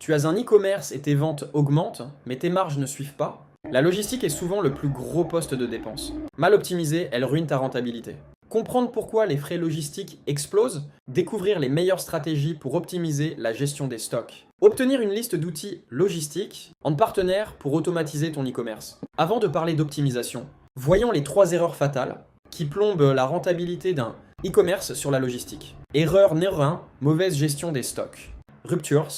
Tu as un e-commerce et tes ventes augmentent, mais tes marges ne suivent pas. La logistique est souvent le plus gros poste de dépense. Mal optimisée, elle ruine ta rentabilité. Comprendre pourquoi les frais logistiques explosent, découvrir les meilleures stratégies pour optimiser la gestion des stocks. Obtenir une liste d'outils logistiques en partenaire pour automatiser ton e-commerce. Avant de parler d'optimisation, voyons les 3 erreurs fatales qui plombent la rentabilité d'un e-commerce sur la logistique. Erreur numéro 1, mauvaise gestion des stocks. Ruptures,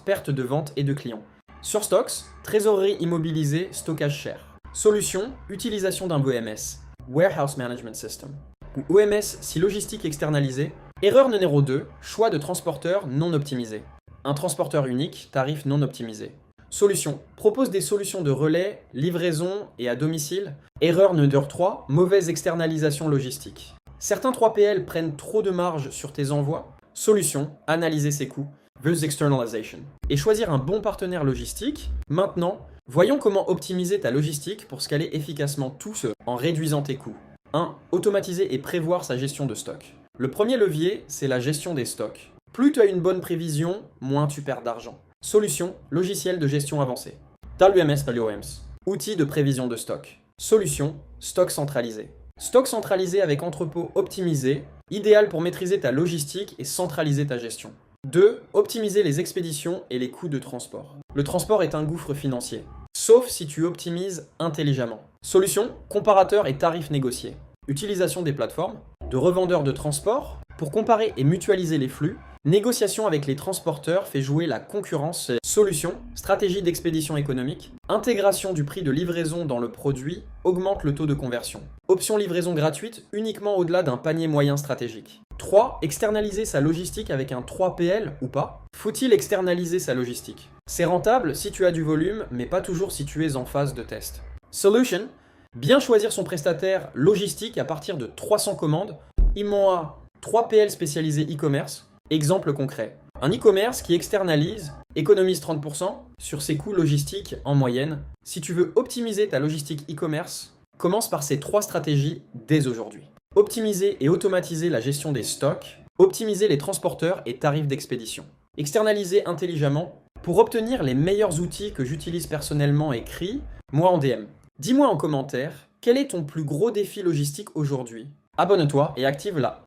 perte de vente et de clients. Surstocks, trésorerie immobilisée, stockage cher. Solution, utilisation d'un WMS, Warehouse Management System, ou OMS si logistique externalisée. Erreur numéro 2, choix de transporteur non optimisé. Un transporteur unique, tarif non optimisé. Solution, propose des solutions de relais, livraison et à domicile. Erreur numéro 3, mauvaise externalisation logistique. Certains 3PL prennent trop de marge sur tes envois. Solution, analyser ses coûts versus externalization. Et choisir un bon partenaire logistique. Maintenant, voyons comment optimiser ta logistique pour scaler efficacement tout ce en réduisant tes coûts. 1. Automatiser et prévoir sa gestion de stock. Le premier levier, c'est la gestion des stocks. Plus tu as une bonne prévision, moins tu perds d'argent. Solution, logiciel de gestion avancé. WMS WMS, outil de prévision de stock. Solution, stock centralisé. Stock centralisé avec entrepôt optimisé, idéal pour maîtriser ta logistique et centraliser ta gestion. 2. Optimiser les expéditions et les coûts de transport. Le transport est un gouffre financier, sauf si tu optimises intelligemment. Solution, comparateur et tarifs négociés. Utilisation des plateformes, de revendeurs de transport, pour comparer et mutualiser les flux. Négociation avec les transporteurs fait jouer la concurrence. Solution, stratégie d'expédition économique. Intégration du prix de livraison dans le produit augmente le taux de conversion. Option livraison gratuite uniquement au-delà d'un panier moyen stratégique. 3. Externaliser sa logistique avec un 3PL ou pas. Faut-il externaliser sa logistique? C'est rentable si tu as du volume, mais pas toujours si tu es en phase de test. Solution, bien choisir son prestataire logistique à partir de 300 commandes. IMOA 3PL spécialisé e-commerce. Exemple concret. Un e-commerce qui externalise économise 30% sur ses coûts logistiques en moyenne. Si tu veux optimiser ta logistique e-commerce, commence par ces 3 stratégies dès aujourd'hui. Optimiser et automatiser la gestion des stocks, optimiser les transporteurs et tarifs d'expédition. Externaliser intelligemment. Pour obtenir les meilleurs outils que j'utilise personnellement, écris-moi en DM. Dis-moi en commentaire, quel est ton plus gros défi logistique aujourd'hui? Abonne-toi et active la